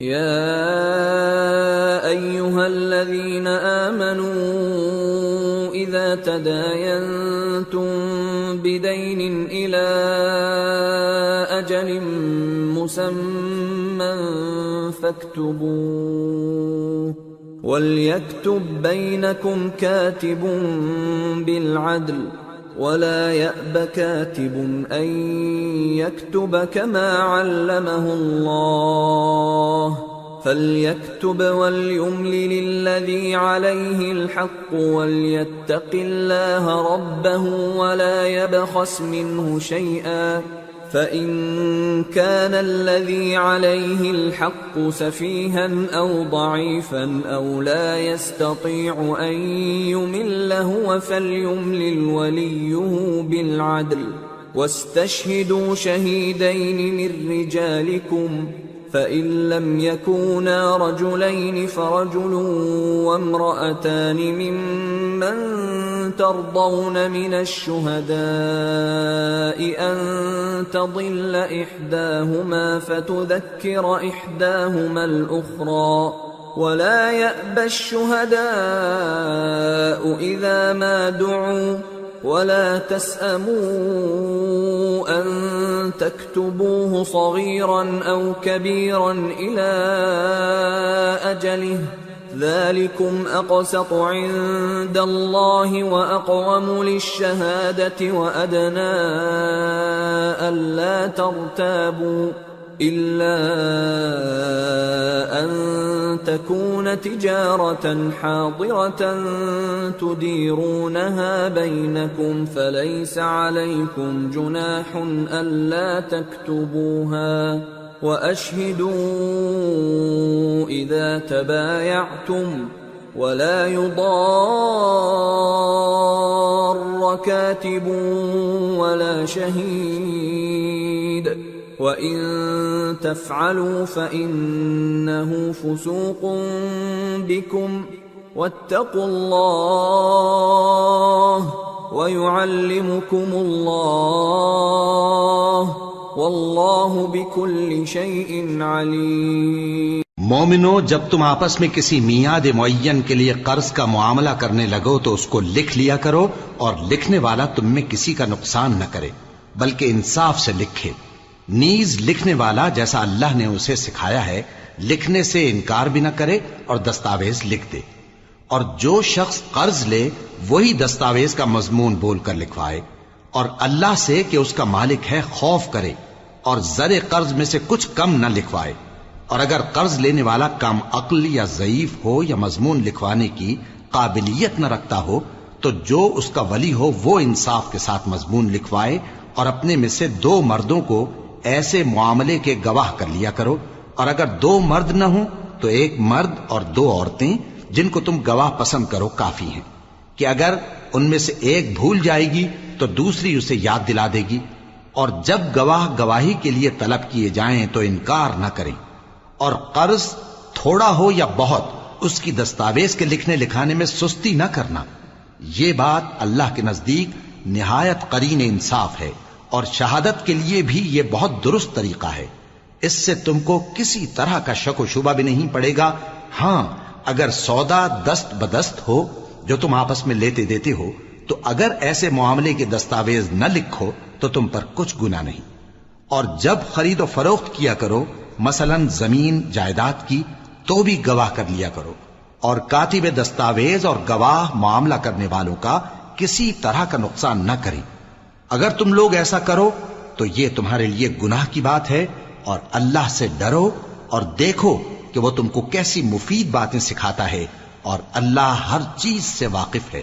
يا أيها الذين آمنوا إذا تداينتم بدين إلى أجل مسمى فاكتبوه وليكتب بينكم كاتب بالعدل ولا يأب كاتب أن يكتب كما علمه الله فليكتب وليملل الذي عليه الحق وليتق الله ربه ولا يبخس منه شيئا فإن كان الذي عليه الحق سفيها أو ضعيفا أو لا يستطيع أن يمل هو فليملل وليه بالعدل واستشهدوا شهيدين من رجالكم فإن لم يكونا رجلين فرجل وامرأتان ممن ترضون من الشهداء أن تضل إحداهما فتذكر إحداهما الأخرى ولا يأبى الشهداء إذا ما دعوا ولا تسأموا أن تكتبوه صغيرا أو كبيرا إلى أجله ذلكم أقسط عند الله وأقوم للشهادة وأدنى ألا ترتابوا إلا أن تكون تجارة حاضرة تديرونها بينكم فليس عليكم جناح ألا تكتبوها وأشهدوا إذا تبايعتم ولا يضار كاتب ولا شهيد وَإِن تَفْعَلُوا فَإِنَّهُ فُسُوقٌ بِكُمْ وَاتَّقُوا اللَّهَ وَيُعَلِّمُكُمُ اللَّهُ وَاللَّهُ بِكُلِّ شَيْءٍ عَلِيمٌ۔ مومنو، جب تم آپس میں کسی میعاد معین کے لیے قرض کا معاملہ کرنے لگو تو اس کو لکھ لیا کرو اور لکھنے والا تم میں کسی کا نقصان نہ کرے بلکہ انصاف سے لکھے۔ نیز لکھنے والا جیسا اللہ نے اسے سکھایا ہے لکھنے سے انکار بھی نہ کرے اور دستاویز لکھ دے، اور جو شخص قرض لے وہی دستاویز کا مضمون بول کر لکھوائے، اور اللہ سے کہ اس کا مالک ہے خوف کرے اور زر قرض میں سے کچھ کم نہ لکھوائے، اور اگر قرض لینے والا کم عقل یا ضعیف ہو یا مضمون لکھوانے کی قابلیت نہ رکھتا ہو تو جو اس کا ولی ہو وہ انصاف کے ساتھ مضمون لکھوائے، اور اپنے میں سے 2 مردوں کو ایسے معاملے کے گواہ کر لیا کرو، اور اگر 2 مرد نہ ہوں تو 1 مرد اور 2 عورتیں جن کو تم گواہ پسند کرو کافی ہیں، کہ اگر ان میں سے ایک بھول جائے گی تو دوسری اسے یاد دلا دے گی، اور جب گواہ گواہی کے لیے طلب کیے جائیں تو انکار نہ کریں، اور قرض تھوڑا ہو یا بہت اس کی دستاویز کے لکھنے لکھانے میں سستی نہ کرنا۔ یہ بات اللہ کے نزدیک نہایت قرین انصاف ہے، اور شہادت کے لیے بھی یہ بہت درست طریقہ ہے، اس سے تم کو کسی طرح کا شک و شبہ بھی نہیں پڑے گا۔ ہاں، اگر سودا دست بدست ہو جو تم آپس میں لیتے دیتے ہو تو اگر ایسے معاملے کے دستاویز نہ لکھو تو تم پر کچھ گناہ نہیں، اور جب خرید و فروخت کیا کرو مثلا زمین جائیداد کی تو بھی گواہ کر لیا کرو، اور کاتب دستاویز اور گواہ معاملہ کرنے والوں کا کسی طرح کا نقصان نہ کریں۔ اگر تم لوگ ایسا کرو تو یہ تمہارے لیے گناہ کی بات ہے، اور اللہ سے ڈرو اور دیکھو کہ وہ تم کو کیسی مفید باتیں سکھاتا ہے، اور اللہ ہر چیز سے واقف ہے۔